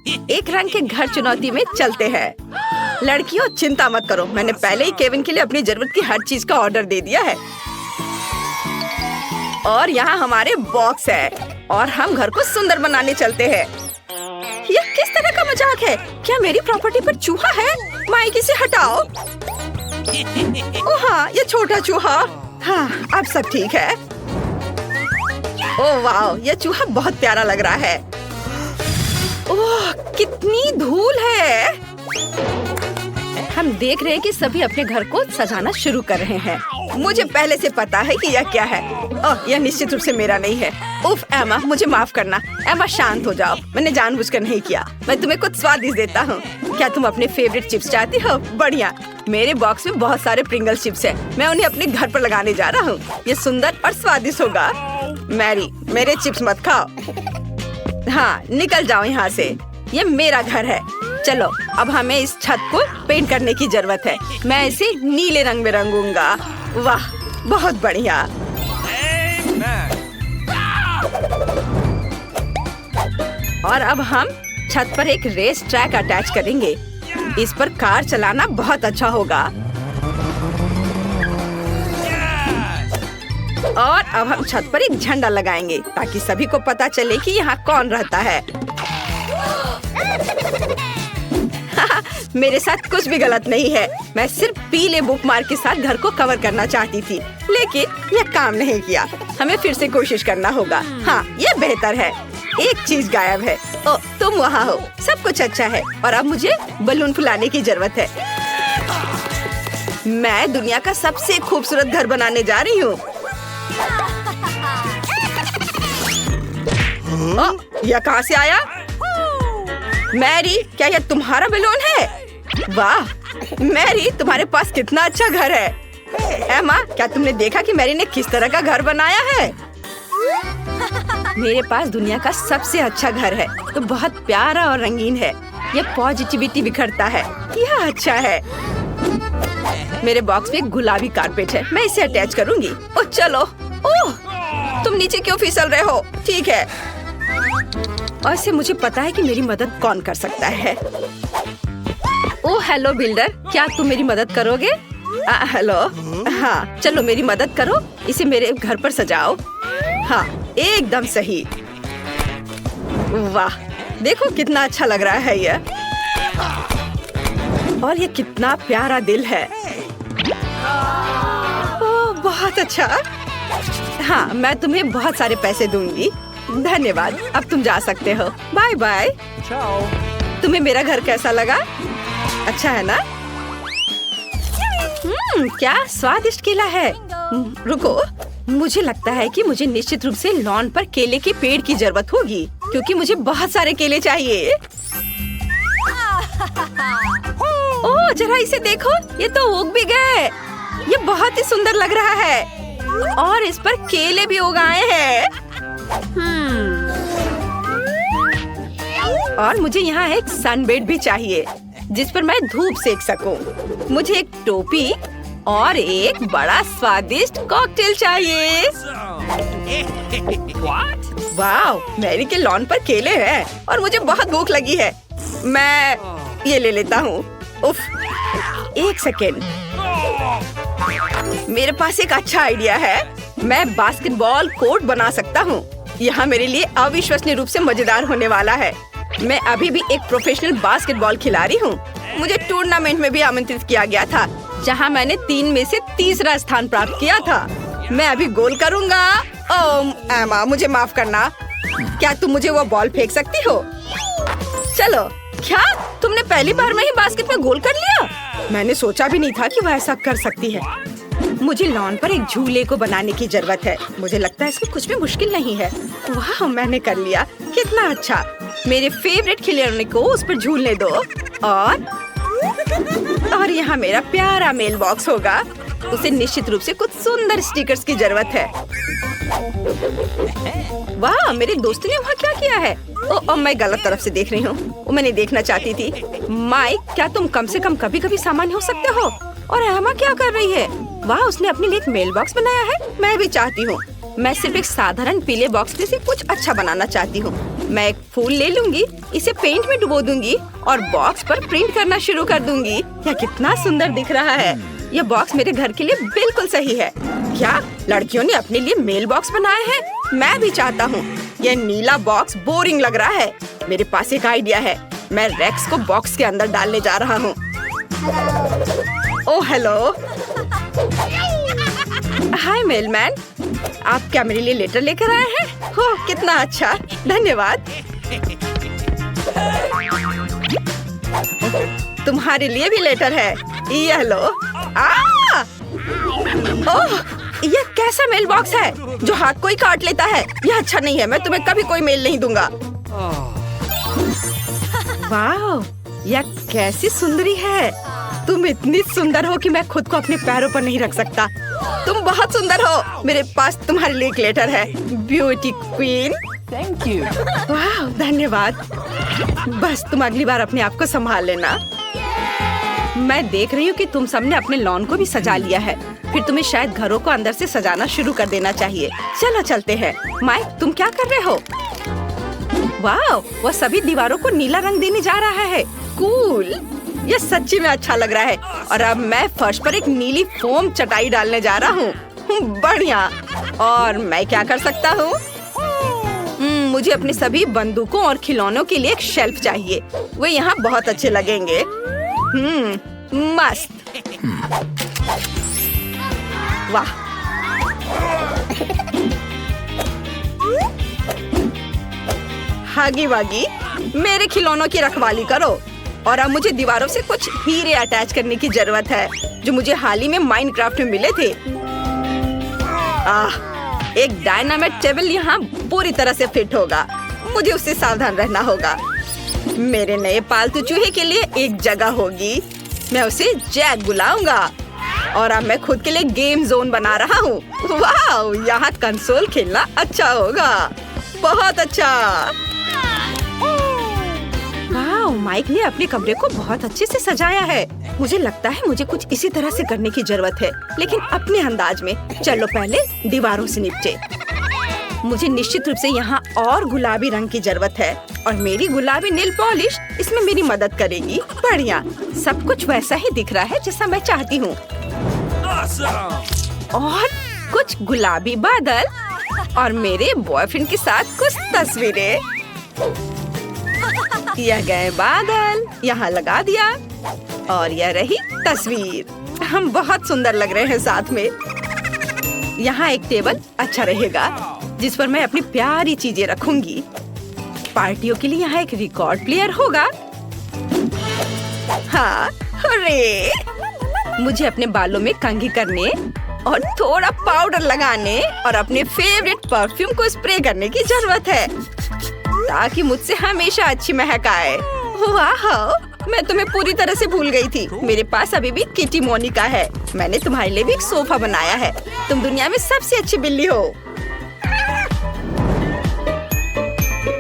एक रंग के घर चुनौती में चलते हैं। लड़कियों चिंता मत करो, मैंने पहले ही केविन के लिए अपनी जरूरत की हर चीज का ऑर्डर दे दिया है। और यहाँ हमारे बॉक्स है और हम घर को सुंदर बनाने चलते हैं। ये किस तरह का मजाक है? क्या मेरी प्रॉपर्टी पर चूहा है? माइक इसे हटाओ। ओह हाँ, ये छोटा चूहा। हाँ, अब सब ठीक है। ओह वाह, ये चूहा बहुत प्यारा लग रहा है। ओह, कितनी धूल है। हम देख रहे हैं कि सभी अपने घर को सजाना शुरू कर रहे हैं। मुझे पहले से पता है कि यह क्या है। ओह, यह निश्चित रूप से मेरा नहीं है। उफ एमा, मुझे माफ करना। एमा शांत हो जाओ, मैंने जानबूझकर नहीं किया। मैं तुम्हें कुछ स्वादिष्ट देता हूँ। क्या तुम अपने फेवरेट चिप्स चाहती हो? बढ़िया, मेरे बॉक्स में बहुत सारे प्रिंगल चिप्स हैं। मैं उन्हें अपने घर पर लगाने जा रहा हूँ। ये सुंदर और स्वादिष्ट होगा। मैरी, मेरे चिप्स मत खाओ। हाँ, निकल जाओ यहाँ से। ये मेरा घर है। चलो, अब हमें इस छत को पेंट करने की जरूरत है। मैं इसे नीले रंग में रंगूंगा। वाह, बहुत बढ़िया। और अब हम छत पर एक रेस ट्रैक अटैच करेंगे। इस पर कार चलाना बहुत अच्छा होगा। और अब हम छत पर एक झंडा लगाएंगे ताकि सभी को पता चले कि यहाँ कौन रहता है। मेरे साथ कुछ भी गलत नहीं है। मैं सिर्फ पीले बुकमार्क के साथ घर को कवर करना चाहती थी, लेकिन यह काम नहीं किया। हमें फिर से कोशिश करना होगा। हाँ, यह बेहतर है। एक चीज गायब है। ओ, तुम वहाँ हो। सब कुछ अच्छा है और अब मुझे बलून फुलाने की जरूरत है। मैं दुनिया का सबसे खूबसूरत घर बनाने जा रही हूँ। यह कहाँ से आया? मैरी, क्या यह तुम्हारा बलून है? वाह मैरी, तुम्हारे पास कितना अच्छा घर है। एमा, क्या तुमने देखा कि मैरी ने किस तरह का घर बनाया है? मेरे पास दुनिया का सबसे अच्छा घर है, तो बहुत प्यारा और रंगीन है। यह पॉजिटिविटी बिखरता है। यह अच्छा है। मेरे बॉक्स में एक गुलाबी कारपेट है, मैं इसे अटैच करूंगी। ओह चलो। ओह, तुम नीचे क्यों फिसल रहे हो? ठीक है। और इससे मुझे पता है कि मेरी मदद कौन कर सकता है। ओह हेलो बिल्डर, क्या तुम मेरी मदद करोगे? हेलो। हाँ, चलो मेरी मदद करो। इसे मेरे घर पर सजाओ। हाँ, एकदम सही। वाह, देखो कितना अच्छा लग रहा है यह। और ये कितना प्यारा दिल है। ओह बहुत अच्छा। हाँ, मैं तुम्हें बहुत सारे पैसे दूंगी। धन्यवाद, अब तुम जा सकते हो। Bye bye. तुम्हें मेरा घर कैसा लगा? अच्छा है ना? क्या स्वादिष्ट केला है। रुको, मुझे लगता है कि मुझे निश्चित रूप से लॉन पर केले के पेड़ की जरूरत होगी, क्योंकि मुझे बहुत सारे केले चाहिए। ओह जरा इसे देखो, ये तो उग भी गए। ये बहुत ही सुंदर लग रहा है और इस पर केले भी उगाए हैं। और मुझे यहाँ एक सनबेड भी चाहिए जिस पर मैं धूप सेक सकूं। मुझे एक टोपी और एक बड़ा स्वादिष्ट कॉकटेल चाहिए। वाह, मैरी के लॉन पर केले हैं और मुझे बहुत भूख लगी है। मैं ये ले लेता हूँ। उफ, एक सेकेंड, मेरे पास एक अच्छा आइडिया है। मैं बास्केटबॉल कोर्ट बना सकता हूँ। यहाँ मेरे लिए अविश्वसनीय रूप से मजेदार होने वाला है। मैं अभी भी एक प्रोफेशनल बास्केटबॉल खिलाड़ी हूँ। मुझे टूर्नामेंट में भी आमंत्रित किया गया था, जहाँ मैंने 3 में से तीसरा स्थान प्राप्त किया था। मैं अभी गोल करूँगा। ओह एमा, मुझे माफ करना। क्या तुम मुझे वो बॉल फेंक सकती हो? चलो। क्या तुमने पहली बार में ही बास्केट में गोल कर लिया? मैंने सोचा भी नहीं था कि वह ऐसा कर सकती है। मुझे लॉन पर एक झूले को बनाने की जरूरत है। मुझे लगता है इसमें कुछ भी मुश्किल नहीं है। वाह, मैंने कर लिया। कितना अच्छा। मेरे फेवरेट खिलौने को उस पर झूलने दो। और यहाँ मेरा प्यारा मेल बॉक्स होगा। उसे निश्चित रूप से कुछ सुंदर स्टिकर्स की जरूरत है। वाह, मेरे दोस्त ने वहाँ क्या किया है? ओह, मैं गलत तरफ से देख रही हूँ। वो मैं नहीं देखना चाहती थी। माइक, क्या तुम कम से कम कभी-कभी सामान्य हो सकते हो? और एमा क्या कर रही है? वाह, उसने अपने लिए एक मेल बॉक्स बनाया है। मैं भी चाहती हूँ। मैं सिर्फ एक साधारण पीले बॉक्स में से कुछ अच्छा बनाना चाहती हूँ। मैं एक फूल ले लूंगी, इसे पेंट में डुबो दूंगी और बॉक्स पर प्रिंट करना शुरू कर दूंगी। यह कितना सुंदर दिख रहा है। यह बॉक्स मेरे घर के लिए बिल्कुल सही है। क्या लड़कियों ने अपने लिए मेल बॉक्स बनाए हैं? मैं भी चाहता हूँ। यह नीला बॉक्स बोरिंग लग रहा है। मेरे पास एक आइडिया है। मैं रेक्स को बॉक्स के अंदर डालने जा रहा हूँ। ओह हेलो, हाय मेलमैन, आप क्या मेरे लिए लेटर लेकर आए हैं? ओह कितना अच्छा, धन्यवाद। तुम्हारे लिए भी लेटर है, ये लो। ओह, यह कैसा मेल बॉक्स है जो हाथ को ही काट लेता है? यह अच्छा नहीं है। मैं तुम्हें कभी कोई मेल नहीं दूंगा। वाह, यह कैसी सुंदरी है। तुम इतनी सुंदर हो कि मैं खुद को अपने पैरों पर नहीं रख सकता। तुम बहुत सुंदर हो। मेरे पास तुम्हारे लिए एक लेटर है, ब्यूटी क्वीन। Thank you. वाह, धन्यवाद। बस तुम अगली बार अपने आप को संभाल लेना। मैं देख रही हूँ कि तुम सबने अपने लॉन को भी सजा लिया है। फिर तुम्हें शायद घरों को अंदर से सजाना शुरू कर देना चाहिए। चलो चलते हैं। माइक, तुम क्या कर रहे हो? वाह, वह सभी दीवारों को नीला रंग देने जा रहा है। कूल, यह सच्ची में अच्छा लग रहा है। और अब मैं फर्श पर एक नीली फोम चटाई डालने जा रहा हूँ। बढ़िया। और मैं क्या कर सकता हूँ? मुझे अपने सभी बंदूकों और खिलौनों के लिए एक शेल्फ चाहिए। वे यहाँ बहुत अच्छे लगेंगे। मस्त। वाह, हागी वागी, मेरे खिलौनों की रखवाली करो। और अब मुझे दीवारों से कुछ हीरे अटैच करने की जरूरत है जो मुझे हाल ही में माइनक्राफ्ट में मिले थे। एक डायनामाइट टेबल यहाँ पूरी तरह से फिट होगा। मुझे उससे सावधान रहना होगा। मेरे नए पालतू चूहे के लिए एक जगह होगी। मैं उसे जैक बुलाऊंगा। और अब मैं खुद के लिए गेम जोन बना रहा हूँ। वाह, यहाँ कंसोल खेलना अच्छा होगा। बहुत अच्छा। वाह, माइक ने अपने कमरे को बहुत अच्छे से सजाया है। मुझे लगता है मुझे कुछ इसी तरह से करने की जरूरत है, लेकिन अपने अंदाज में। चलो पहले दीवारों से निपटे। मुझे निश्चित रूप से यहाँ और गुलाबी रंग की जरूरत है और मेरी गुलाबी नेल पॉलिश इसमें मेरी मदद करेगी। बढ़िया, सब कुछ वैसा ही दिख रहा है जैसा मैं चाहती हूँ। और कुछ गुलाबी बादल और मेरे बॉयफ्रेंड के साथ कुछ तस्वीरें। यह गए बादल, यहाँ लगा दिया और यह रही तस्वीर। हम बहुत सुंदर लग रहे हैं साथ में। यहाँ एक टेबल अच्छा रहेगा जिस पर मैं अपनी प्यारी चीजें रखूंगी। पार्टियों के लिए यहाँ एक रिकॉर्ड प्लेयर होगा। हाँ, हुर्रे! मुझे अपने बालों में कंघी करने और थोड़ा पाउडर लगाने और अपने फेवरेट परफ्यूम को स्प्रे करने की जरूरत है ताकि मुझसे हमेशा अच्छी महक आए। वाह, मैं तुम्हें पूरी तरह से भूल गई थी। मेरे पास अभी भी किटी मोनिका है। मैंने तुम्हारे लिए भी एक सोफा बनाया है। तुम दुनिया में सबसे अच्छी बिल्ली हो।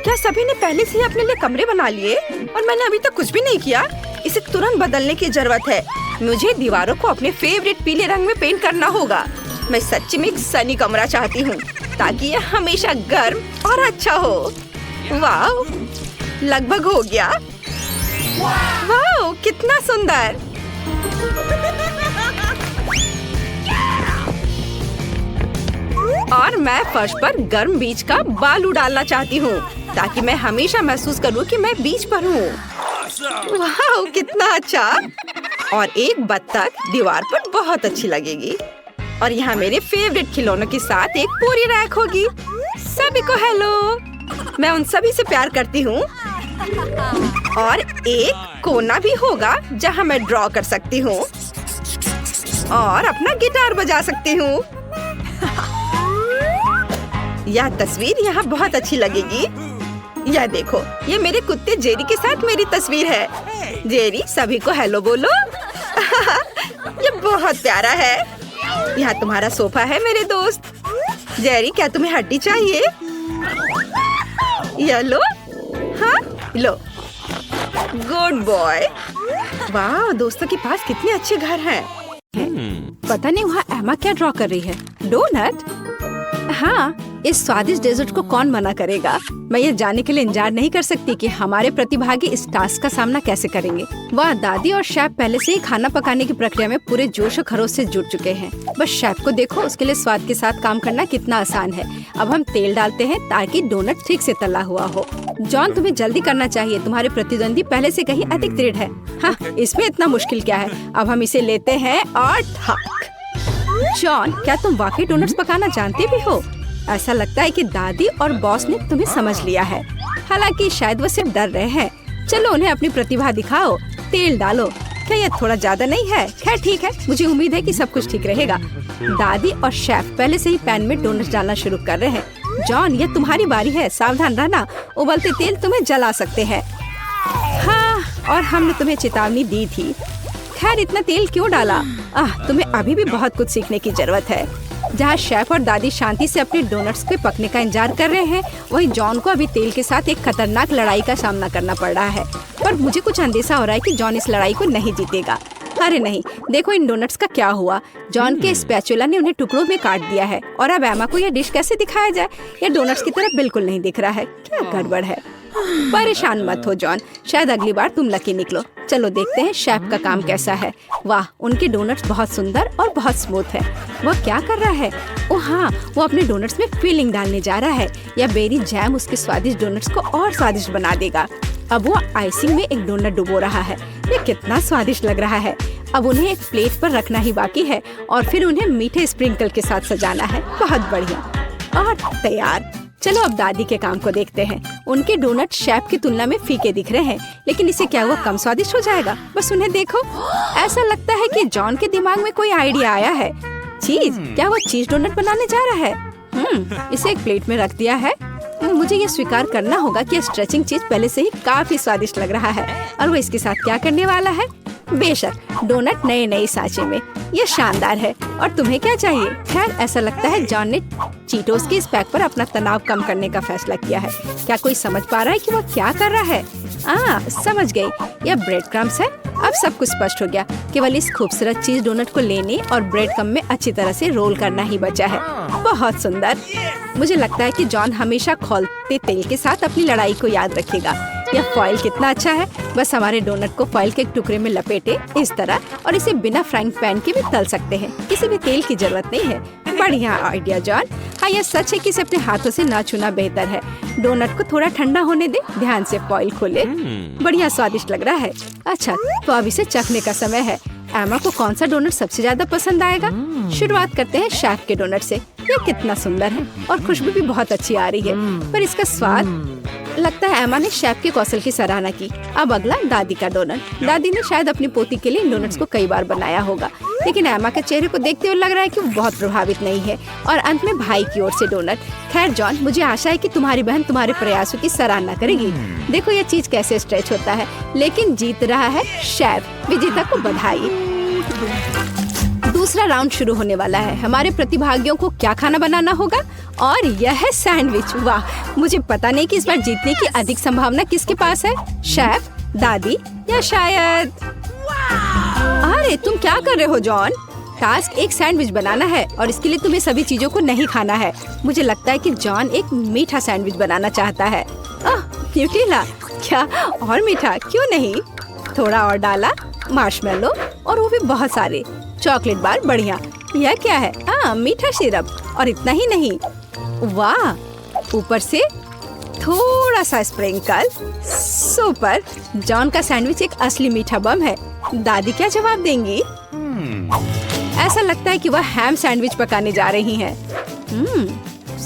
क्या सभी ने पहले से ही अपने लिए कमरे बना लिए और मैंने अभी तक कुछ भी नहीं किया? इसे तुरंत बदलने की जरूरत है। मुझे दीवारों को अपने फेवरेट पीले रंग में पेंट करना होगा। मैं सच्ची में एक सनी कमरा चाहती हूँ ताकि यह हमेशा गर्म और अच्छा हो। वाह, लगभग हो गया। वाह, कितना सुंदर। और मैं फर्श पर गर्म बीच का बालू डालना चाहती हूँ ताकि मैं हमेशा महसूस करूँ कि मैं बीच पर हूँ। वाह, कितना अच्छा। और एक बत्तख दीवार पर बहुत अच्छी लगेगी। और यहाँ मेरे फेवरेट खिलौनों के साथ एक पूरी रैक होगी। सभी को हेलो, मैं उन सभी से प्यार करती हूँ। और एक कोना भी होगा जहाँ मैं ड्रॉ कर सकती हूँ और अपना गिटार बजा सकती हूँ। यह तस्वीर यहाँ बहुत अच्छी लगेगी। यह देखो, ये मेरे कुत्ते जेरी के साथ मेरी तस्वीर है। जेरी, सभी को हेलो बोलो। ये बहुत प्यारा है। यहाँ तुम्हारा सोफा है मेरे दोस्त। जेरी, क्या तुम्हें हड्डी चाहिए? यह लो। हाँ, लो। Good boy. वाह, दोस्तों के पास कितने अच्छे घर हैं। पता नहीं वहाँ एमा क्या ड्रॉ कर रही है। डोनट? हाँ, इस स्वादिष्ट डेजर्ट को कौन मना करेगा। मैं ये जानने के लिए इंतजार नहीं कर सकती कि हमारे प्रतिभागी इस टास्क का सामना कैसे करेंगे। वाह, दादी और शेफ पहले से ही खाना पकाने की प्रक्रिया में पूरे जोश और खरोश से जुट चुके हैं। बस शेफ को देखो, उसके लिए स्वाद के साथ काम करना कितना आसान है। अब हम तेल डालते हैं ताकि डोनट ठीक से तला हुआ हो। जॉन, तुम्हें जल्दी करना चाहिए, तुम्हारे प्रतिद्वंदी पहले से कहीं अधिक दृढ़ है। हाँ, इसमें इतना मुश्किल क्या है। अब हम इसे लेते हैं और ठक। जॉन, क्या तुम वाकई डोनट्स पकाना जानते भी हो? ऐसा लगता है कि दादी और बॉस ने तुम्हें समझ लिया है। हालांकि शायद वो सिर्फ डर रहे हैं। चलो उन्हें अपनी प्रतिभा दिखाओ। तेल डालो। क्या ये थोड़ा ज्यादा नहीं है? खैर ठीक है, मुझे उम्मीद है कि सब कुछ ठीक रहेगा। दादी और शेफ पहले से ही पैन में डोनट्स डालना शुरू कर रहे हैं। जॉन, ये तुम्हारी बारी है, सावधान रहना, उबलते तेल तुम्हें जला सकते हैं। हाँ, और हमने तुम्हें चेतावनी दी थी। खैर, इतना तेल क्यों डाला? तुम्हें अभी भी बहुत कुछ सीखने की जरूरत है। जहाँ शेफ और दादी शांति से अपने डोनट्स के पकने का इंतजार कर रहे हैं, वहीं जॉन को अभी तेल के साथ एक खतरनाक लड़ाई का सामना करना पड़ रहा है। पर मुझे कुछ अंदेशा हो रहा है कि जॉन इस लड़ाई को नहीं जीतेगा। अरे नहीं, देखो इन डोनट्स का क्या हुआ। जॉन के स्पैचुला ने उन्हें टुकड़ों में काट दिया है। और अब एमा को यह डिश कैसे दिखाया जाए? यह डोनट्स की तरफ बिल्कुल नहीं दिख रहा है। क्या गड़बड़ है? परेशान मत हो जॉन, शायद अगली बार तुम लकी निकलो। चलो देखते हैं शेफ का काम कैसा है। वाह, उनके डोनट्स बहुत सुंदर और बहुत स्मूथ है। वह क्या कर रहा है? ओह हाँ, वो अपने डोनट्स में फिलिंग डालने जा रहा है। यह बेरी जैम उसके स्वादिष्ट डोनट्स को और स्वादिष्ट बना देगा। अब वो आइसिंग में एक डोनट डुबो रहा है। ये कितना स्वादिष्ट लग रहा है। अब उन्हें एक प्लेट पर रखना ही बाकी है और फिर उन्हें मीठे स्प्रिंकल के साथ सजाना है। बहुत बढ़िया और तैयार। चलो अब दादी के काम को देखते हैं। उनके डोनट शेफ की तुलना में फीके दिख रहे हैं, लेकिन इसे क्या हुआ कम स्वादिष्ट हो जाएगा? बस उन्हें देखो। ऐसा लगता है कि जॉन के दिमाग में कोई आइडिया आया है। चीज, क्या वो चीज डोनट बनाने जा रहा है? इसे एक प्लेट में रख दिया है। मुझे ये स्वीकार करना होगा कि स्ट्रेचिंग चीज पहले से ही काफी स्वादिष्ट लग रहा है। और वो इसके साथ क्या करने वाला है? बेशक डोनट नए नए सांचे में। ये शानदार है। और तुम्हें क्या चाहिए? खैर, ऐसा लगता है जॉन ने चीटोस के इस पैक पर अपना तनाव कम करने का फैसला किया है। क्या कोई समझ पा रहा है कि वो क्या कर रहा है? समझ गई, यह ब्रेड क्रम्स है। अब सब कुछ स्पष्ट हो गया। केवल इस खूबसूरत चीज डोनट को लेने और ब्रेड क्रम्ब में अच्छी तरह से रोल करना ही बचा है। बहुत सुंदर। मुझे लगता है कि जॉन हमेशा खौलते तेल के साथ अपनी लड़ाई को याद रखेगा। यह फॉइल कितना अच्छा है। बस हमारे डोनट को फॉइल के एक टुकड़े में लपेटे इस तरह, और इसे बिना फ्राइंग पैन के भी तल सकते हैं। किसी भी तेल की जरूरत नहीं है। बढ़िया आइडिया जॉन। हाँ, यह सच है कि इसे अपने हाथों से ना छूना बेहतर है। डोनट को थोड़ा ठंडा होने दे। ध्यान से फॉइल खोले। बढ़िया स्वादिष्ट लग रहा है। अच्छा, तो अब इसे चखने का समय है। एमा को कौन सा डोनट सबसे ज्यादा पसंद आएगा? शुरुआत करते हैं शेफ के डोनट से। ये कितना सुंदर है और खुशबू भी बहुत अच्छी आ रही है। पर इसका स्वाद, लगता है एमा ने शेफ के कौशल की सराहना की। अब अगला दादी का डोनट। दादी ने शायद अपनी पोती के लिए इन डोनट्स को कई बार बनाया होगा, लेकिन एमा के चेहरे को देखते हुए लग रहा है कि वो बहुत प्रभावित नहीं है। और अंत में भाई की ओर से डोनट। खैर जॉन, मुझे आशा है कि तुम्हारी बहन तुम्हारे प्रयासों की सराहना करेगी। देखो ये चीज कैसे स्ट्रेच होता है, लेकिन जीत रहा है शेफ। विजेता को बधाई। दूसरा राउंड शुरू होने वाला है। हमारे प्रतिभागियों को क्या खाना बनाना होगा? और यह है सैंडविच। वाह, मुझे पता नहीं कि इस बार जीतने की अधिक संभावना किसके पास है, शेफ, दादी या शायद। अरे तुम क्या कर रहे हो जॉन? टास्क एक सैंडविच बनाना है और इसके लिए तुम्हें सभी चीजों को नहीं खाना है। मुझे लगता है कि जॉन एक मीठा सैंडविच बनाना चाहता है। न्यूटेला, क्या और मीठा क्यों नहीं? थोड़ा और डाला, मार्शमेलो, और वो भी बहुत सारे चॉकलेट बार। बढ़िया। यह क्या है? मीठा सिरप। और इतना ही नहीं, वाह, ऊपर से थोड़ा सा स्प्रिंकल। सुपर। जॉन का सैंडविच एक असली मीठा बम है। दादी क्या जवाब देंगी? ऐसा लगता है कि वह हैम सैंडविच पकाने जा रही हैं।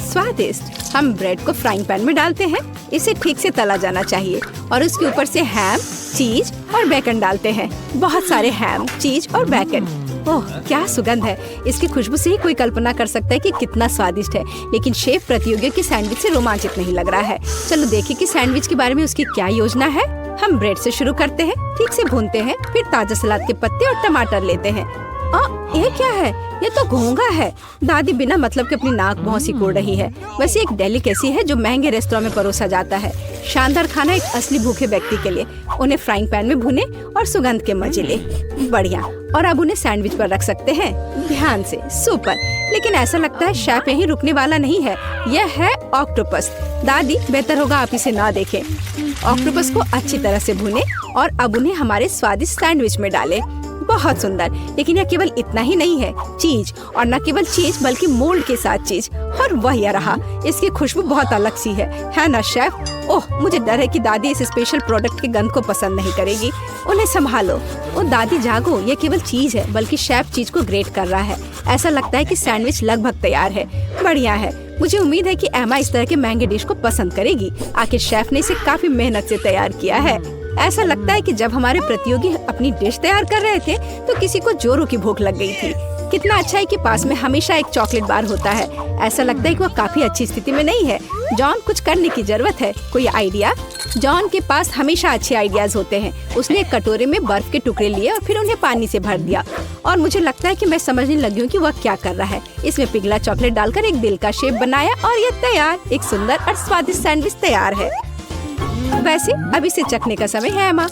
स्वादिष्ट। हम ब्रेड को फ्राइंग पैन में डालते हैं। इसे ठीक से तला जाना चाहिए और उसके ऊपर से हैम, चीज और बेकन डालते हैं। बहुत सारे हैम, चीज और बेकन। ओह, क्या सुगंध है। इसकी खुशबू से ही कोई कल्पना कर सकता है कि कितना स्वादिष्ट है। लेकिन शेफ प्रतियोगियों की सैंडविच से रोमांचित नहीं लग रहा है। चलो देखें कि सैंडविच के बारे में उसकी क्या योजना है। हम ब्रेड से शुरू करते हैं, ठीक से भूनते हैं, फिर ताजा सलाद के पत्ते और टमाटर लेते हैं। ये क्या है? ये तो घोंघा है। दादी बिना मतलब के अपनी नाक बहुत सिकोड़ रही है। वैसे एक डेलिकेसी है जो महंगे रेस्टोरेंट में परोसा जाता है। शानदार खाना एक असली भूखे व्यक्ति के लिए। उन्हें फ्राइंग पैन में भुने और सुगंध के मजे ले। बढ़िया। और अब उन्हें सैंडविच पर रख सकते हैं। ध्यान से। सुपर। लेकिन ऐसा लगता है शेफ यहीं रुकने वाला नहीं है। यह है ऑक्टोपस। दादी, बेहतर होगा आप इसे ना देखें। ऑक्टोपस को अच्छी तरह से भुने और अब उन्हें हमारे स्वादिष्ट सैंडविच में डालें। बहुत सुंदर। लेकिन यह केवल इतना ही नहीं है, चीज, और न केवल चीज बल्कि मोल्ड के साथ चीज। और वह यह रहा। इसकी खुशबू बहुत अलग सी है ना शेफ? ओह, मुझे डर है कि दादी इस स्पेशल प्रोडक्ट के गंध को पसंद नहीं करेगी। उन्हें संभालो। ओ दादी जागो, ये केवल चीज है, बल्कि शेफ चीज को ग्रेट कर रहा है। ऐसा लगता है कि सैंडविच लगभग तैयार है। बढ़िया है। मुझे उम्मीद है कि एमा इस तरह के महंगे डिश को पसंद करेगी। आखिर शेफ ने इसे काफी मेहनत से तैयार किया है। ऐसा लगता है कि जब हमारे प्रतियोगी अपनी डिश तैयार कर रहे थे तो किसी को जोरों की भूख लग गई थी। कितना अच्छा है कि पास में हमेशा एक चॉकलेट बार होता है। ऐसा लगता है कि वह काफी अच्छी स्थिति में नहीं है। जॉन, कुछ करने की जरूरत है। कोई आइडिया? जॉन के पास हमेशा अच्छे आइडियाज होते हैं। उसने एक कटोरे में बर्फ के टुकड़े लिए और फिर उन्हें पानी से भर दिया। और मुझे लगता है कि मैं समझने लगी हूँ कि वह क्या कर रहा है। इसमें पिघला चॉकलेट डालकर एक दिल का शेप बनाया और ये तैयार। एक सुंदर और स्वादिष्ट सैंडविच तैयार है। वैसे अब इसे चखने का समय है। एमा,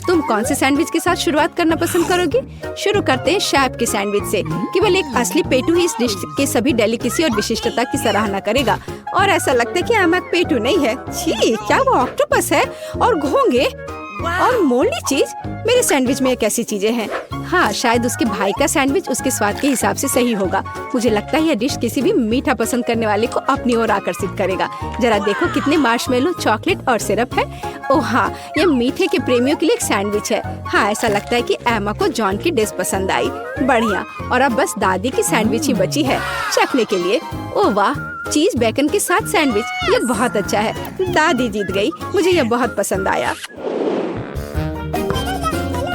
तुम कौन से सैंडविच के साथ शुरुआत करना पसंद करोगी? शुरू करते हैं शेफ के सैंडविच से। केवल एक असली पेटू ही इस डिश के सभी डेलिकेसी और विशिष्टता की सराहना करेगा। और ऐसा लगता है कि एमा एक पेटू नहीं है। छी, क्या वो ऑक्टोपस है? और घोंगे और मोल्डी चीज। मेरे सैंडविच में कैसी चीजें हैं? हाँ, शायद उसके भाई का सैंडविच उसके स्वाद के हिसाब से सही होगा। मुझे लगता है यह डिश किसी भी मीठा पसंद करने वाले को अपनी ओर आकर्षित करेगा। जरा देखो कितने मार्शमेलो, चॉकलेट और सिरप है। ओह हाँ, यह मीठे के प्रेमियों के लिए एक सैंडविच है। हाँ, ऐसा लगता है कि एमा को जॉन की डिश पसंद आई। बढ़िया। और अब बस दादी की सैंडविच ही बची है चखने के लिए। ओह वाह, चीज बेकन के साथ सैंडविच, ये बहुत अच्छा है। दादी जीत गई। मुझे यह बहुत पसंद आया।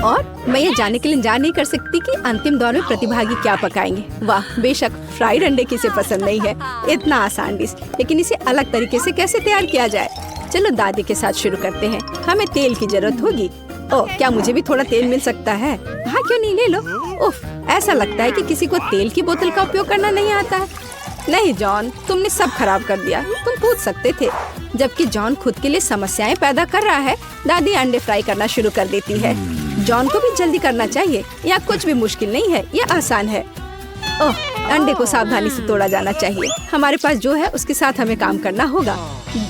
और मैं ये जानने के लिए इंतजार नहीं कर सकती कि अंतिम दौर में प्रतिभागी क्या पकाएंगे। वाह, बेशक फ्राइड अंडे किसे पसंद नहीं है। इतना आसान डिश, लेकिन इसे अलग तरीके से कैसे तैयार किया जाए? चलो दादी के साथ शुरू करते हैं। हमें तेल की जरूरत होगी। ओह, क्या मुझे भी थोड़ा तेल मिल सकता है? हाँ, क्यों नहीं, ले लो। उफ, ऐसा लगता है कि किसी को तेल की बोतल का उपयोग करना नहीं आता है। नहीं जॉन, तुमने सब खराब कर दिया। तुम पूछ सकते थे। जबकि जॉन खुद के लिए समस्याएं पैदा कर रहा है, दादी अंडे फ्राई करना शुरू कर देती है। जॉन को भी जल्दी करना चाहिए। यह कुछ भी मुश्किल नहीं है, यह आसान है। ओह, अंडे को सावधानी से तोड़ा जाना चाहिए। हमारे पास जो है उसके साथ हमें काम करना होगा।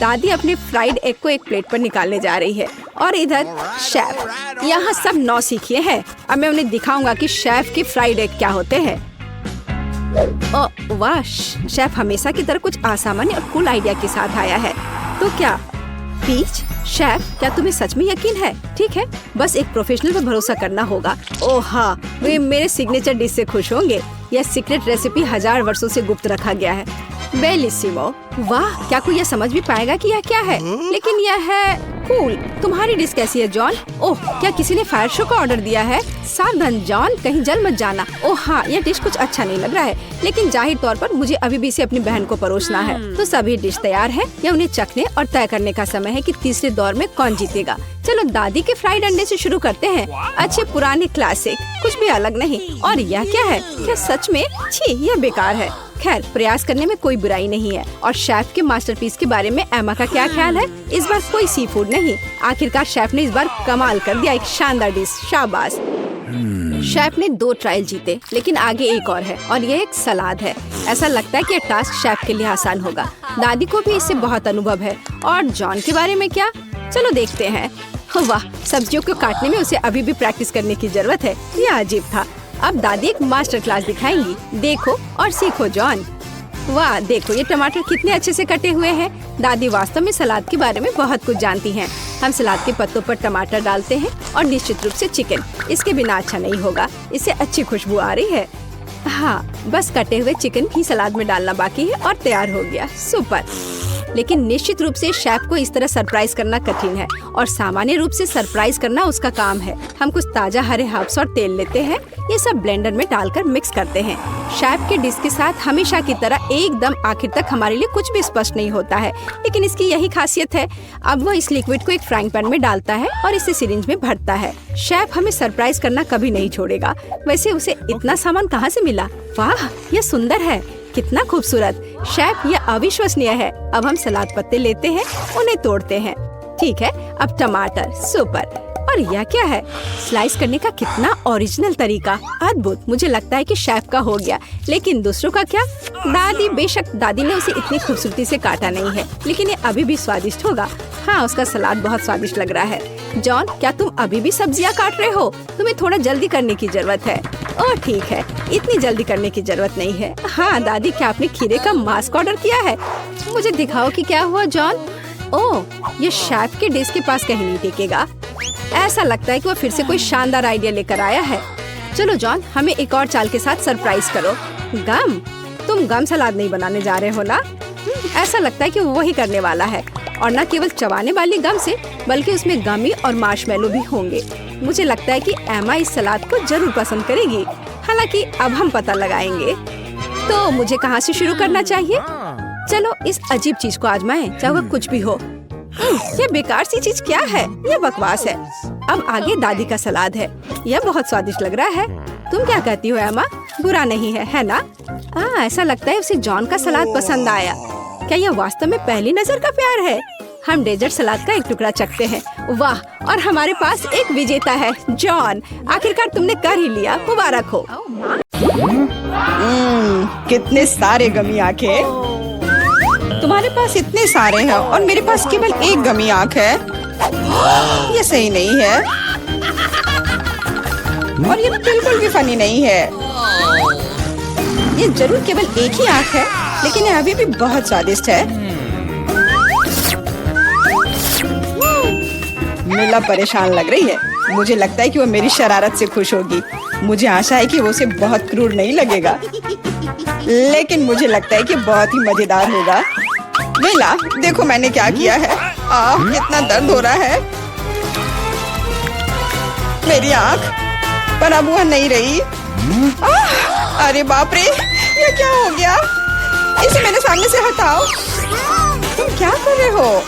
दादी अपने फ्राइड एग को एक प्लेट पर निकालने जा रही है और इधर शेफ यहाँ सब नौसिखिए हैं। अब मैं उन्हें दिखाऊंगा कि शेफ के फ्राइड एग क्या होते हैं। ओह वाह, शेफ हमेशा की तरह कुछ असामान्य और कूल आइडिया के साथ आया है। तो क्या पीच? शेफ, क्या तुम्हें सच में यकीन है? ठीक है, बस एक प्रोफेशनल पर भरोसा करना होगा। ओह हाँ, वे मेरे सिग्नेचर डिश से खुश होंगे। यह सीक्रेट रेसिपी 1000 वर्षों से गुप्त रखा गया है। बेलिसिमो। वाह, क्या कोई यह समझ भी पाएगा कि यह क्या है? लेकिन यह है कूल। तुम्हारी डिश कैसी है जॉन? ओह, क्या किसी ने फायर शो का ऑर्डर दिया है? सावधान जॉन, कहीं जल मत जाना। ओह हाँ, यह डिश कुछ अच्छा नहीं लग रहा है, लेकिन जाहिर तौर पर मुझे अभी भी इसे अपनी बहन को परोसना है। तो सभी डिश तैयार है। यह उन्हें चखने और तय करने का समय है कि तीसरे दौर में कौन जीतेगा। चलो दादी के फ्राइड अंडे से शुरू करते हैं। अच्छे पुराने क्लासिक, कुछ भी अलग नहीं। और यह क्या है? क्या सच में? छी, यह बेकार है। खैर, प्रयास करने में कोई बुराई नहीं है। और शेफ के मास्टरपीस के बारे में एमा का क्या ख्याल है? इस बार कोई सी फूड नहीं। आखिरकार शेफ ने इस बार कमाल कर दिया। एक शानदार डिश, शाबाश। शेफ ने 2 ट्रायल जीते, लेकिन आगे एक और है और यह एक सलाद है। ऐसा लगता है कि यह टास्क शेफ के लिए आसान होगा। दादी को भी इससे बहुत अनुभव है। और जॉन के बारे में क्या? चलो देखते हैं। वाह, सब्जियों को काटने में उसे अभी भी प्रैक्टिस करने की जरूरत है। यह अजीब था। अब दादी एक मास्टर क्लास दिखाएंगी। देखो और सीखो जॉन। वाह, देखो ये टमाटर कितने अच्छे से कटे हुए हैं। दादी वास्तव में सलाद के बारे में बहुत कुछ जानती हैं। हम सलाद के पत्तों पर टमाटर डालते हैं और निश्चित रूप से चिकन। इसके बिना अच्छा नहीं होगा। इससे अच्छी खुशबू आ रही है। हाँ, बस कटे हुए चिकन ही सलाद में डालना बाकी है और तैयार हो गया। सुपर। लेकिन निश्चित रूप से शेफ को इस तरह सरप्राइज करना कठिन है और सामान्य रूप से सरप्राइज करना उसका काम है। हम कुछ ताजा हरे हर्ब्स और तेल लेते हैं। ये सब ब्लेंडर में डालकर मिक्स करते हैं। शेफ के डिश के साथ हमेशा की तरह एकदम आखिर तक हमारे लिए कुछ भी स्पष्ट नहीं होता है, लेकिन इसकी यही खासियत है। अब वह इस लिक्विड को एक फ्राइंग पैन में डालता है और इसे सिरिंज में भरता है। शेफ हमें सरप्राइज करना कभी नहीं छोड़ेगा। वैसे उसे इतना सामान कहाँ से मिला? वाह, यह सुंदर है। कितना खूबसूरत। शेफ, यह अविश्वसनीय है। अब हम सलाद पत्ते लेते हैं, उन्हें तोड़ते हैं। ठीक है, अब टमाटर। सुपर। और यह क्या है? स्लाइस करने का कितना ओरिजिनल तरीका, अद्भुत। मुझे लगता है कि शेफ का हो गया, लेकिन दूसरों का क्या? दादी, बेशक दादी ने उसे इतनी खूबसूरती से काटा नहीं है, लेकिन ये अभी भी स्वादिष्ट होगा। हाँ, उसका सलाद बहुत स्वादिष्ट लग रहा है। जॉन, क्या तुम अभी भी सब्जियाँ काट रहे हो? तुम्हें थोड़ा जल्दी करने की जरूरत है। ओह ठीक है, इतनी जल्दी करने की जरूरत नहीं है। हाँ दादी, क्या आपने खीरे का मास्क ऑर्डर किया है? मुझे दिखाओ कि क्या हुआ जॉन। ओह, ये शेफ के डिश के पास कहीं नहीं टिकेगा। ऐसा लगता है कि वो फिर से कोई शानदार आइडिया लेकर आया है। चलो जॉन, हमें एक और चाल के साथ सरप्राइज करो। गम? तुम गम सलाद नहीं बनाने जा रहे हो ना? ऐसा लगता है कि वो वही करने वाला है, और न केवल चबाने वाली गम से, बल्कि उसमें गमी और मार्शमेलो भी होंगे। मुझे लगता है कि एमा इस सलाद को जरूर पसंद करेगी। हालांकि अब हम पता लगाएंगे। तो मुझे कहाँ से शुरू करना चाहिए? चलो इस अजीब चीज को आजमाएं, चाहे वह कुछ भी हो। ये बेकार सी चीज क्या है? ये बकवास है। अब आगे दादी का सलाद है। यह बहुत स्वादिष्ट लग रहा है। तुम क्या कहती हो एमा? बुरा नहीं है ना? ऐसा लगता है उसे जॉन का सलाद पसंद आया। क्या यह वास्तव में पहली नजर का प्यार है? हम डेजर्ट सलाद का एक टुकड़ा चखते हैं। वाह, और हमारे पास एक विजेता है। जॉन, आखिरकार तुमने कर ही लिया, मुबारक हो। कितने सारे गमी आंखें। तुम्हारे पास इतने सारे हैं और मेरे पास केवल एक गमी आंख है। ये सही नहीं है, और ये बिल्कुल भी फनी नहीं है। ये जरूर केवल एक ही आंख है, लेकिन ये अभी भी बहुत स्वादिष्ट है। मिला परेशान लग रही है। मुझे लगता है कि वो मेरी शरारत से खुश होगी। मुझे आशा है कि वो उसे बहुत क्रूर नहीं लगेगा, लेकिन मुझे लगता है कि बहुत ही मजेदार होगा। मिला, देखो मैंने क्या किया है। कितना दर्द हो रहा है। मेरी आँख, पर अब वह नहीं रही। अरे बाप रे, ये क्या हो गया? इसे मेरे सामने से हटाओ। तुम क्या कर रहे हो?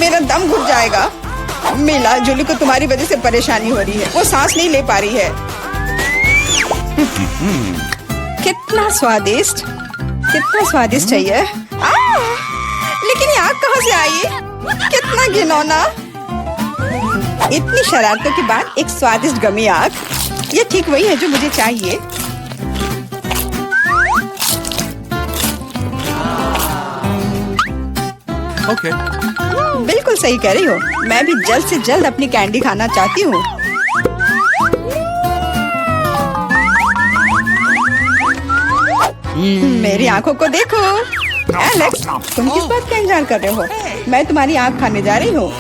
मेरा दम घुट जाएगा। मिला, जूली को तुम्हारी वजह से परेशानी हो रही है। वो सांस नहीं ले पा रही है। कितना स्वादिष्ट, कितना स्वादिष्ट है ये। लेकिन ये आग कहाँ से आई? कितना घिनौना। इतनी शरारतों के बाद एक स्वादिष्ट गमी आग। ये ठीक वही है जो मुझे चाहिए। Okay. बिल्कुल सही कह रही हो। मैं भी जल्द से जल्द अपनी कैंडी खाना चाहती हूँ। मेरी आंखों को देखो। एलेक्स, तुम किस बात का इंतजार कर रहे हो? मैं तुम्हारी आंख खाने जा रही हूँ।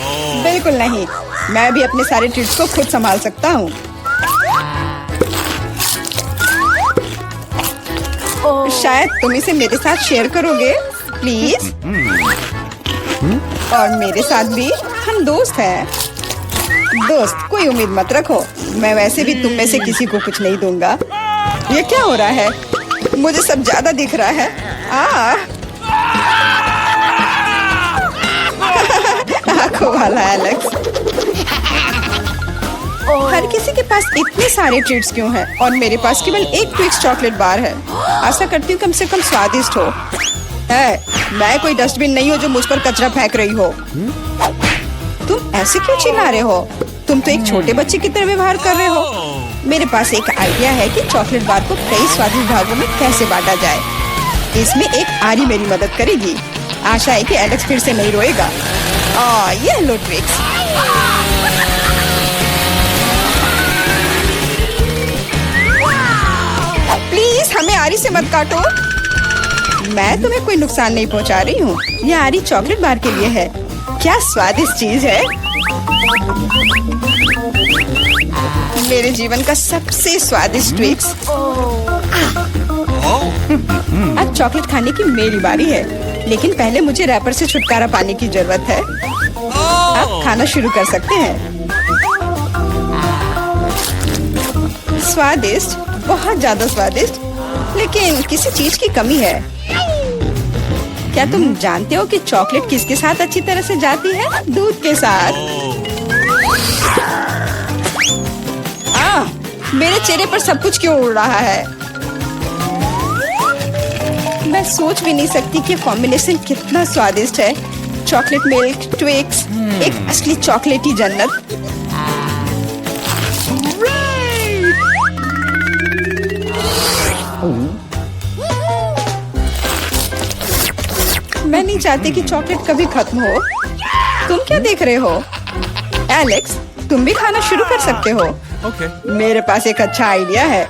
बिल्कुल नहीं, मैं भी अपने सारे ट्रीट्स को खुद संभाल सकता हूँ। शायद तुम इसे मेरे साथ शेयर करोगे, प्लीज। और मेरे साथ भी, हम दोस्त हैं। दोस्त, कोई उम्मीद मत रखो। मैं वैसे भी तुम में से किसी को कुछ नहीं दूंगा। ये क्या हो रहा है? मुझे सब ज्यादा दिख रहा है। आंखों वाला एलेक्स। हर किसी के पास इतने सारे ट्रीट्स क्यों हैं और मेरे पास केवल एक ट्विक्स चॉकलेट बार है। आशा करती हूँ कम से कम स्वादिष्ट हो। मैं कोई डस्टबिन नहीं हूँ जो मुझ पर कचरा फेंक रही हो। तुम ऐसे क्यों चिल्ला रहे हो? तुम तो एक छोटे बच्चे की तरह व्यवहार कर रहे हो। मेरे पास एक आइडिया है कि चॉकलेट बार को कई स्वादिष्ट भागों में कैसे बांटा जाए। इसमें एक आरी मेरी मदद करेगी। आशा है कि एलेक्स फिर से नहीं रोएगा। ये लो ट्रिक्स। प्लीज हमें आरी से मत काटो। मैं तुम्हें कोई नुकसान नहीं पहुंचा रही हूँ। ये आरी चॉकलेट बार के लिए है। क्या स्वादिष्ट चीज है। मेरे जीवन का सबसे स्वादिष्ट ट्विक्स। अब चॉकलेट खाने की मेरी बारी है, लेकिन पहले मुझे रैपर से छुटकारा पाने की जरूरत है। अब खाना शुरू कर सकते हैं। स्वादिष्ट, बहुत ज्यादा स्वादिष्ट, लेकिन किसी चीज की कमी है। क्या तुम जानते हो कि चॉकलेट किसके साथ अच्छी तरह से जाती है? दूध के साथ। मेरे चेहरे पर सब कुछ क्यों उड़ रहा है? मैं सोच भी नहीं सकती कि कॉम्बिनेशन कितना स्वादिष्ट है। चॉकलेट मिल्क ट्विक्स, एक असली चॉकलेटी जन्नत। मैं नहीं चाहती कि चॉकलेट कभी खत्म हो। तुम क्या देख रहे हो? एलेक्स, तुम भी खाना शुरू कर सकते हो। मेरे पास एक अच्छा आइडिया है।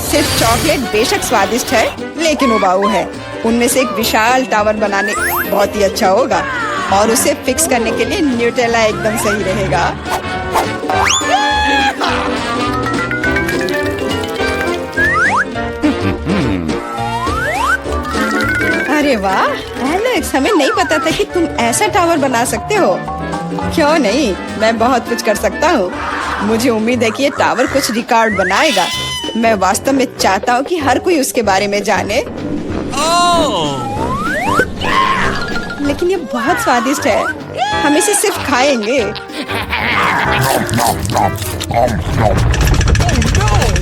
सिर्फ चॉकलेट बेशक स्वादिष्ट है, लेकिन उबाऊ है। उनमें से एक विशाल टावर बनाने बहुत ही अच्छा होगा, और उसे फिक्स करने के लिए न्यूटेला एकदम सही रहेगा। अरे वाह एलेक्स, हमें नहीं पता था कि तुम ऐसा टावर बना सकते हो। क्यों नहीं, मैं बहुत कुछ कर सकता हूँ। मुझे उम्मीद है कि ये टावर कुछ रिकॉर्ड बनाएगा। मैं वास्तव में चाहता हूँ कि हर कोई उसके बारे में जाने। लेकिन ये बहुत स्वादिष्ट है, हम इसे सिर्फ खाएंगे।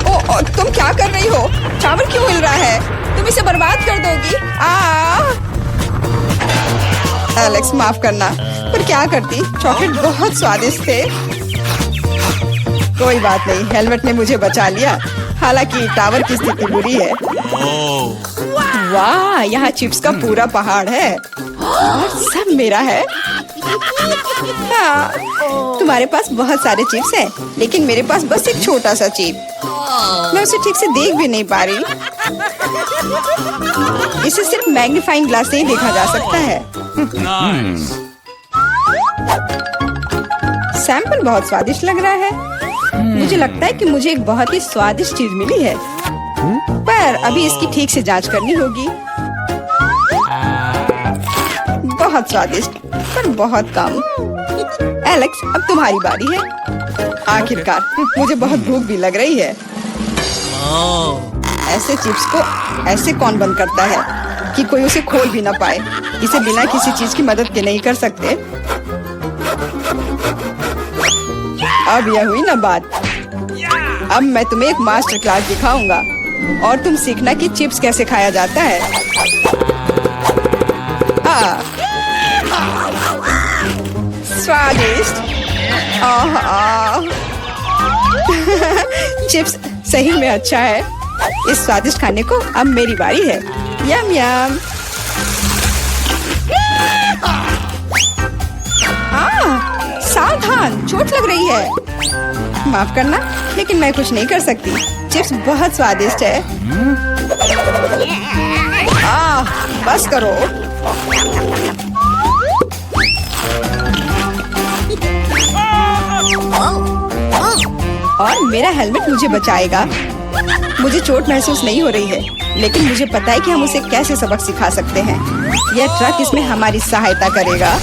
ओ, तुम क्या कर रही हो? टावर क्यों हिल रहा है? तुम इसे बर्बाद कर दोगी। एलेक्स, माफ करना, पर क्या करती, चॉकलेट बहुत स्वादिष्ट थे। कोई बात नहीं, हेलमेट ने मुझे बचा लिया। हालांकि टावर की स्थिति बुरी है। वाह, यहाँ चिप्स का पूरा पहाड़ है और सब मेरा है। हाँ, तुम्हारे पास बहुत सारे चिप्स हैं, लेकिन मेरे पास बस एक छोटा सा चिप। मैं उसे ठीक से देख भी नहीं पा रही। इसे सिर्फ मैग्नीफाइंग ग्लास से ही देखा जा सकता है। सैंपल बहुत स्वादिष्ट लग रहा है। मुझे लगता है कि मुझे एक बहुत ही स्वादिष्ट चीज मिली है, पर अभी इसकी ठीक से जांच करनी होगी। बहुत स्वादिष्ट, पर बहुत कम। एलेक्स, अब तुम्हारी बारी है। आखिरकार मुझे बहुत भूख भी लग रही है। ऐसे चिप्स को ऐसे कौन बंद करता है कि कोई उसे खोल भी ना पाए? इसे बिना किसी चीज की मदद के नहीं कर सकते। अब यह हुई ना बात। अब मैं तुम्हें एक मास्टर क्लास दिखाऊंगा और तुम सीखना कि चिप्स कैसे खाया जाता है। स्वादिष्ट। चिप्स सही में अच्छा है। इस स्वादिष्ट खाने को अब मेरी बारी है। यम यम। सावधान, चोट लग रही है। माफ करना, लेकिन मैं कुछ नहीं कर सकती। चिप्स बहुत स्वादिष्ट है। बस करो। और मेरा हेलमेट मुझे बचाएगा। मुझे चोट महसूस नहीं हो रही है, लेकिन मुझे पता है कि हम उसे कैसे सबक सिखा सकते हैं। यह ट्रक इसमें हमारी सहायता करेगा।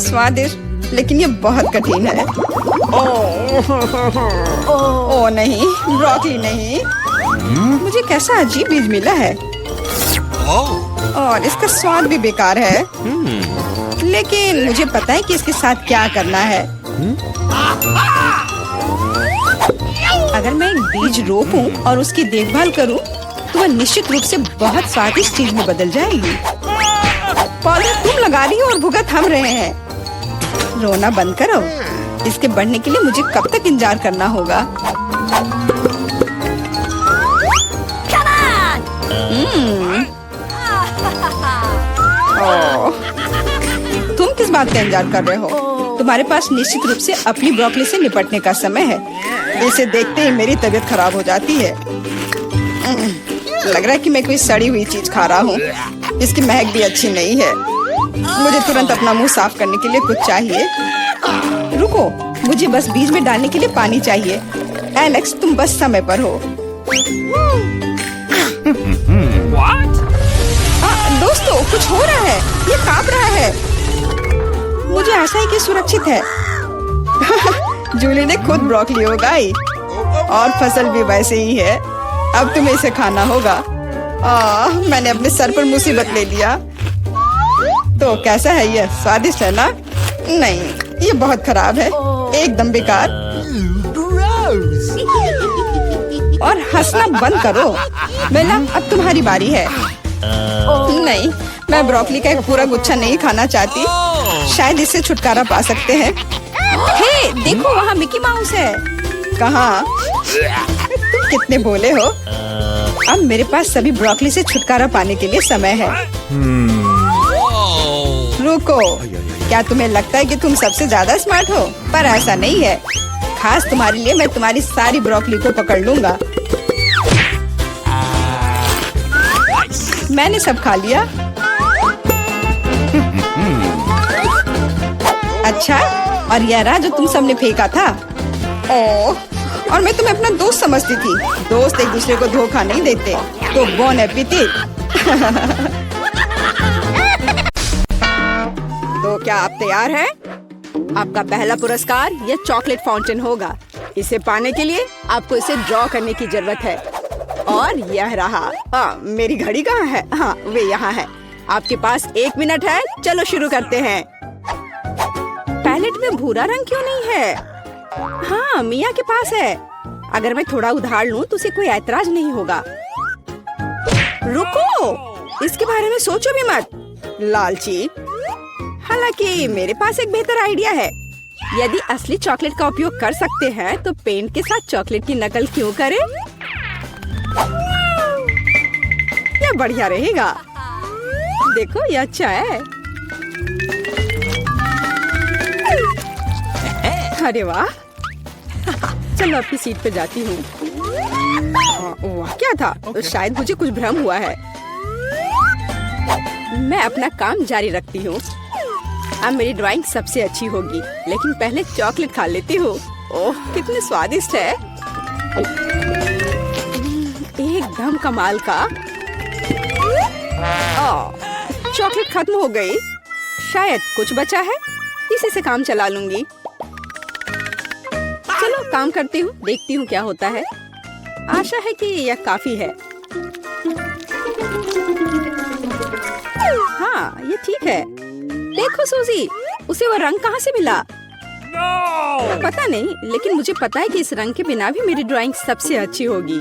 स्वादिष्ट, लेकिन ये बहुत कठिन है। ओह नहीं, ब्रोकली नहीं। मुझे कैसा अजीब बीज मिला है और इसका स्वाद भी बेकार है। लेकिन मुझे पता है कि इसके साथ क्या करना है। अगर मैं एक बीज रोपूं और उसकी देखभाल करूं, तो वह निश्चित रूप से बहुत स्वादिष्ट चीज में बदल जाएगी। पौधे तुम लगा रही हो और भुगत हम रहे हैं। रोना बंद करो। इसके बढ़ने के लिए मुझे कब तक इंतजार करना होगा? तुम किस बात का इंतजार कर रहे हो? तुम्हारे पास निश्चित रूप से अपनी ब्रोकली से निपटने का समय है। इसे देखते ही मेरी तबीयत खराब हो जाती है। लग रहा है कि मैं कोई सड़ी हुई चीज खा रहा हूँ। इसकी महक भी अच्छी नहीं है। मुझे तुरंत अपना मुंह साफ करने के लिए कुछ चाहिए। रुको, मुझे बस बीज में डालने के लिए पानी चाहिए। एलेक्स, तुम बस समय पर हो। दोस्तों, कुछ हो रहा है। ये कांप रहा है। मुझे आशा है कि सुरक्षित है। जूली ने खुद ब्रोकली उगाई और फसल भी वैसे ही है। अब तुम्हें इसे खाना होगा। मैंने अपने सर पर मुसीबत ले लिया। तो कैसा है ये? स्वादिष्ट है ना? नहीं, ये बहुत खराब है, एकदम बेकार। और हंसना बंद करो। बेला, अब तुम्हारी बारी है। नहीं, मैं ब्रोकली का एक पूरा गुच्छा नहीं खाना चाहती। शायद इससे छुटकारा पा सकते हैं। हे, देखो वहाँ मिकी माउस है। कहाँ? तुम कितने भोले हो। अब मेरे पास सभी ब्रोकली से छुटकारा पाने के लिए समय है। रुको, क्या तुम्हें लगता है कि तुम सबसे ज्यादा स्मार्ट हो? पर ऐसा नहीं है। खास तुम्हारे लिए मैं तुम्हारी सारी ब्रोकली को पकड़ लूंगा। मैंने सब खा लिया। अच्छा, और यह रहा जो तुम सबने फेंका था। ओह, और मैं तुम्हें अपना दोस्त समझती थी। दोस्त एक दूसरे को धोखा नहीं देते। तो बोन एपेटिट। तो क्या आप तैयार हैं? आपका पहला पुरस्कार यह चॉकलेट फाउंटेन होगा। इसे पाने के लिए आपको इसे ड्रॉ करने की जरूरत है। और यह रहा। मेरी घड़ी कहाँ है? हाँ, वे यहाँ है। आपके पास 1 मिनट है। चलो शुरू करते हैं। पैलेट में भूरा रंग क्यों नहीं है? हाँ, मिया के पास है। अगर मैं थोड़ा उधार लूं तो उसे कोई ऐतराज नहीं होगा। रुको, इसके बारे में सोचो भी मत, लालची। हालांकि मेरे पास एक बेहतर आइडिया है। यदि असली चॉकलेट का उपयोग कर सकते हैं तो पेंट के साथ चॉकलेट की नकल क्यों करें? यह बढ़िया रहेगा। देखो, यह अच्छा है। अरे वाह। चलो अपनी सीट पे जाती हूँ। वाह, क्या था? शायद मुझे कुछ भ्रम हुआ है। मैं अपना काम जारी रखती हूँ। अब मेरी ड्राइंग सबसे अच्छी होगी, लेकिन पहले चॉकलेट खा लेती हूँ। ओह, कितने स्वादिष्ट है। एकदम कमाल का। चॉकलेट खत्म हो गई। शायद कुछ बचा है, इसी से काम चला लूंगी। चलो काम करती हूँ, देखती हूँ क्या होता है। आशा है कि यह काफी है। हाँ, ये ठीक है। देखो सूजी, उसे वो रंग कहाँ से मिला? पता नहीं, लेकिन मुझे पता है कि इस रंग के बिना भी मेरी ड्राइंग सबसे अच्छी होगी।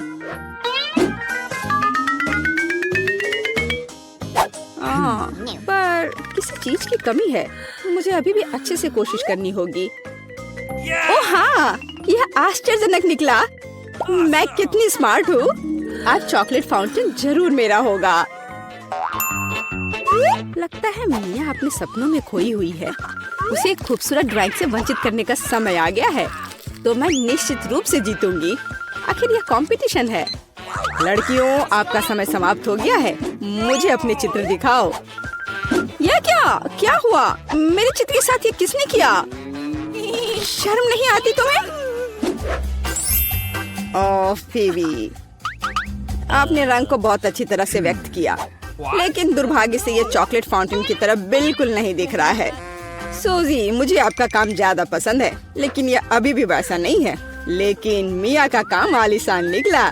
पर किसी चीज की कमी है। मुझे अभी भी अच्छे से कोशिश करनी होगी। ओह हाँ, यह आश्चर्यजनक निकला। मैं कितनी स्मार्ट हूँ। आज चॉकलेट फाउंटेन जरूर मेरा होगा। लगता है मिया अपने सपनों में खोई हुई है। उसे एक खूबसूरत ड्राइंग से वंचित करने का समय आ गया है। तो मैं निश्चित रूप से जीतूंगी। आखिर यह कंपटीशन है। लड़कियों, आपका समय समाप्त हो गया है। मुझे अपने चित्र दिखाओ। यह क्या हुआ? मेरे चित्र के साथ ये किसने किया? शर्म नहीं आती तुम्हें? ओह फेबी, आपने रंग को बहुत अच्छी तरह से व्यक्त किया, लेकिन दुर्भाग्य से ये चॉकलेट फाउंटेन की तरह बिल्कुल नहीं दिख रहा है। सूजी, मुझे आपका काम ज्यादा पसंद है, लेकिन यह अभी भी वैसा नहीं है। लेकिन मिया का काम आलीशान निकला।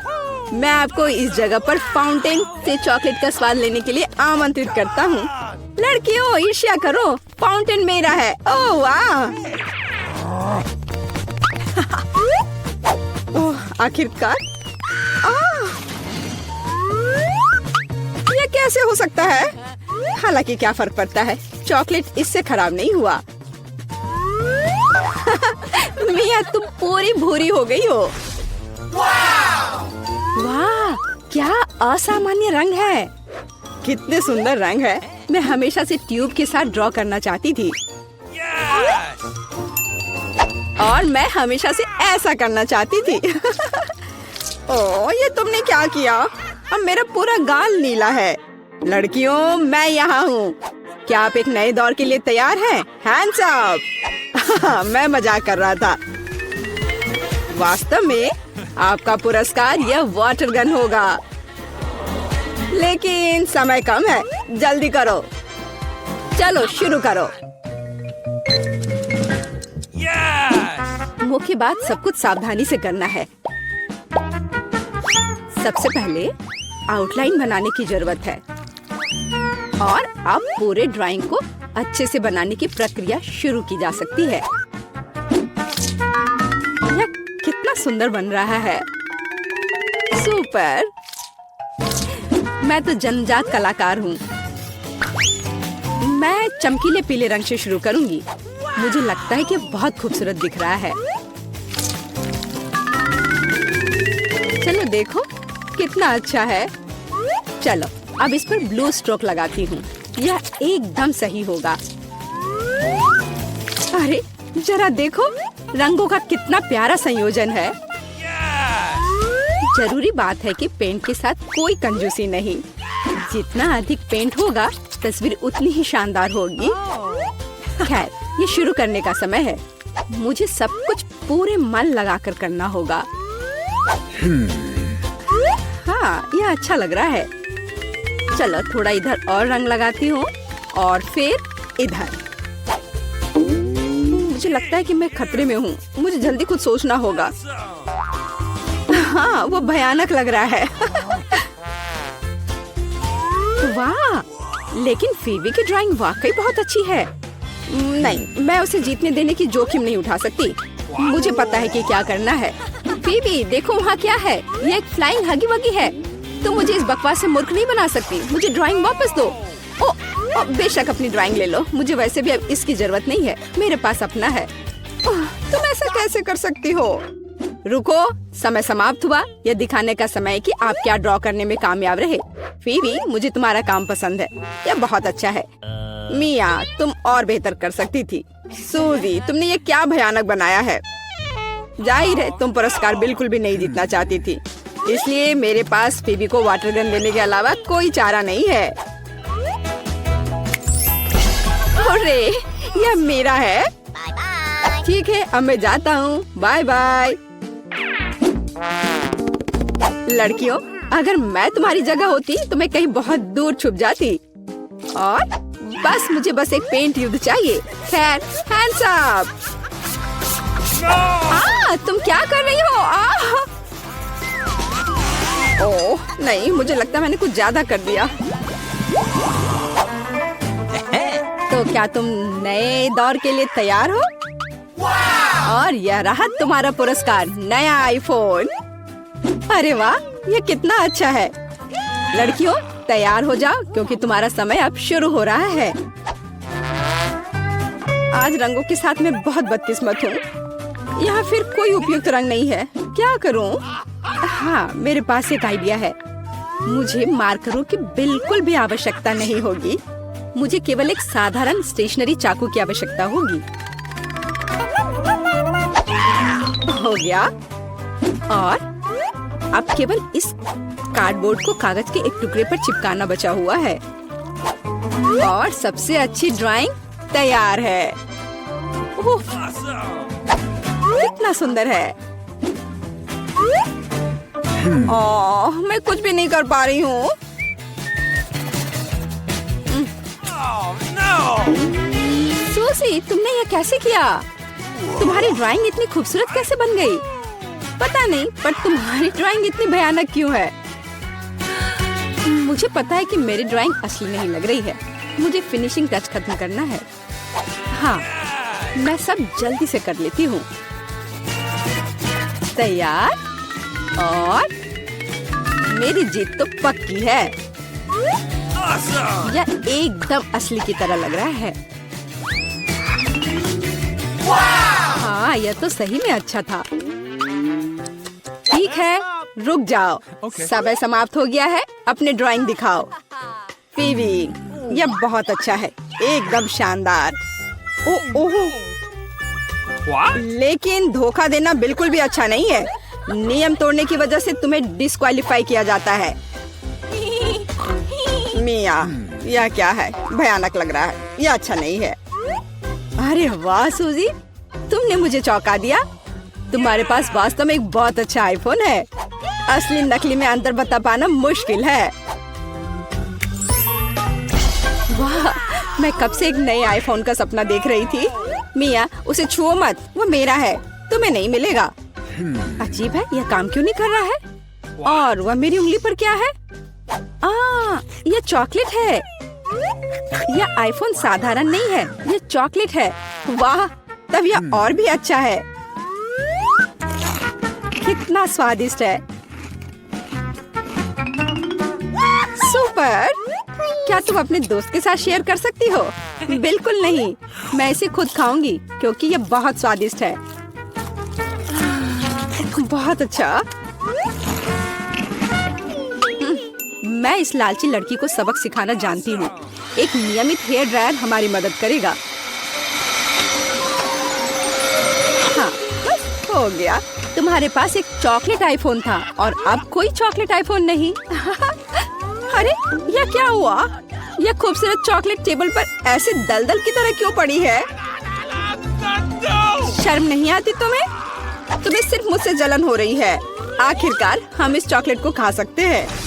मैं आपको इस जगह पर फाउंटेन से चॉकलेट का स्वाद लेने के लिए आमंत्रित करता हूँ। लड़कियों, ईर्ष्या करो, फाउंटेन मेरा है। ओह वाह। ओह, आखिरकार। ये कैसे हो सकता है? हालांकि क्या फर्क पड़ता है, चॉकलेट इससे खराब नहीं हुआ। मिया, तुम पूरी भूरी हो गई हो। वाह, क्या असामान्य रंग है। कितने सुंदर रंग है। मैं हमेशा से ट्यूब के साथ ड्रॉ करना चाहती थी। और मैं हमेशा से ऐसा करना चाहती थी। ओह, ये तुमने क्या किया? अब मेरा पूरा गाल नीला है। लड़कियों, मैं यहाँ हूँ। क्या आप एक नए दौर के लिए तैयार हैं? Hands up. मैं मजाक कर रहा था। वास्तव में आपका पुरस्कार यह वाटर गन होगा। लेकिन समय कम है, जल्दी करो। चलो शुरू करो। मुख्य बात, सब कुछ सावधानी से करना है। सबसे पहले आउटलाइन बनाने की जरूरत है और अब पूरे ड्राइंग को अच्छे से बनाने की प्रक्रिया शुरू की जा सकती है। यह कितना सुंदर बन रहा है। सुपर। मैं तो जन्मजात कलाकार हूँ। मैं चमकीले पीले रंग से शुरू करूंगी। मुझे लगता है कि बहुत खूबसूरत दिख रहा है। चलो देखो कितना अच्छा है। चलो अब इस पर ब्लू स्ट्रोक लगाती हूँ। यह एकदम सही होगा। अरे जरा देखो, रंगों का कितना प्यारा संयोजन है। जरूरी बात है कि पेंट के साथ कोई कंजूसी नहीं। जितना अधिक पेंट होगा तस्वीर उतनी ही शानदार होगी। खैर, ये शुरू करने का समय है। मुझे सब कुछ पूरे मन लगाकर करना होगा। हाँ, यह अच्छा लग रहा है। चलो थोड़ा इधर और रंग लगाती हूँ और फिर इधर। मुझे लगता है कि मैं खतरे में हूँ। मुझे जल्दी कुछ सोचना होगा। हाँ, वो भयानक लग रहा है। वाह, लेकिन फीबी की ड्राइंग वाकई बहुत अच्छी है। नहीं, मैं उसे जीतने देने की जोखिम नहीं उठा सकती। मुझे पता है कि क्या करना है। फीबी, देखो वहाँ क्या है। ये एक फ्लाइंग हगी वगी है। तुम मुझे इस बकवास से मूर्ख नहीं बना सकती। मुझे ड्राइंग वापस दो। ओ, बेशक अपनी ड्राइंग ले लो। मुझे वैसे भी अब इसकी जरूरत नहीं है। मेरे पास अपना है। तुम ऐसा कैसे कर सकती हो? रुको, समय समाप्त हुआ। यह दिखाने का समय है कि आप क्या ड्रॉ करने में कामयाब रहे। फीबी, मुझे तुम्हारा काम पसंद है। यह बहुत अच्छा है। मिया, तुम और बेहतर कर सकती थी। सूजी, तुमने ये क्या भयानक बनाया है। जाहिर है तुम पुरस्कार बिल्कुल भी नहीं जीतना चाहती थी, इसलिए मेरे पास फीबी को वाटर गन देने के अलावा कोई चारा नहीं है। अरे, यह मेरा है। ठीक है, अब मैं जाता हूँ। Bye bye. लड़कियों, अगर मैं तुम्हारी जगह होती तो मैं कहीं बहुत दूर छुप जाती और मुझे बस एक पेंट युद्ध चाहिए। खैर, हैंड्स अप। तुम क्या कर रही हो? ओह नहीं, मुझे लगता है मैंने कुछ ज्यादा कर दिया। तो क्या तुम नए दौर के लिए तैयार हो? और यह रहा तुम्हारा पुरस्कार, नया आईफोन। अरे वाह, ये कितना अच्छा है। लड़कियों, तैयार हो जाओ क्योंकि तुम्हारा समय अब शुरू हो रहा है। आज रंगों के साथ मैं बहुत बदकिस्मत हूँ। यहाँ फिर कोई उपयुक्त रंग नहीं है। क्या करूँ? हाँ, मेरे पास एक आइडिया है। मुझे मार्करों की बिल्कुल भी आवश्यकता नहीं होगी। मुझे केवल एक साधारण स्टेशनरी चाकू की आवश्यकता होगी। हो गया। और अब केवल इस कार्डबोर्ड को कागज के एक टुकड़े पर चिपकाना बचा हुआ है और सबसे अच्छी ड्राइंग तैयार है। ओह, कितना सुंदर है। ओह, मैं कुछ भी नहीं कर पा रही हूँ। सूसी, तुमने यह कैसे किया? तुम्हारी ड्राइंग इतनी खूबसूरत कैसे बन गई? पता नहीं, पर तुम्हारी ड्राइंग इतनी भयानक क्यों है? मुझे पता है कि मेरी ड्राइंग असली नहीं लग रही है। मुझे फिनिशिंग टच खत्म करना है। हाँ, मैं सब जल्दी से कर लेती हूँ। तैयार? और मेरी जीत तो पक्की है। यह एकदम असली की तरह लग रहा है। हाँ, यह तो सही में अच्छा था। ठीक है, रुक जाओ। समय समाप्त हो गया है। अपने ड्राइंग दिखाओ। फीबी, यह बहुत अच्छा है, एकदम शानदार। ओह, लेकिन धोखा देना बिल्कुल भी अच्छा नहीं है। नियम तोड़ने की वजह से तुम्हें डिस्क्वालीफाई किया जाता है। मिया, यह क्या है? भयानक लग रहा है। यह अच्छा नहीं है। अरे वाह सूजी, तुमने मुझे चौंका दिया। तुम्हारे पास वास्तव में एक बहुत अच्छा आईफोन है। असली नकली में अंतर बता पाना मुश्किल है। वाह, मैं कब से एक नए आईफोन का सपना देख रही थी। मिया, उसे छुओ मत, वो मेरा है, तुम्हें नहीं मिलेगा। अजीब है, यह काम क्यों नहीं कर रहा है? और वह मेरी उंगली पर क्या है? यह चॉकलेट है। यह आईफोन साधारण नहीं है, यह चॉकलेट है। वाह, तब यह और भी अच्छा है। कितना स्वादिष्ट है। पर क्या तुम अपने दोस्त के साथ शेयर कर सकती हो? बिल्कुल नहीं, मैं इसे खुद खाऊंगी क्योंकि ये बहुत स्वादिष्ट है। बहुत अच्छा। मैं इस लालची लड़की को सबक सिखाना जानती हूँ। एक नियमित हेयर ड्रायर हमारी मदद करेगा। हाँ, बस हो गया। तुम्हारे पास एक चॉकलेट आईफोन था और अब कोई चॉकलेट आईफोन नहीं। अरे यह क्या हुआ? यह खूबसूरत चॉकलेट टेबल पर ऐसे दलदल की तरह क्यों पड़ी है? शर्म नहीं आती तुम्हें? तुम्हें सिर्फ मुझसे जलन हो रही है। आखिरकार हम इस चॉकलेट को खा सकते हैं।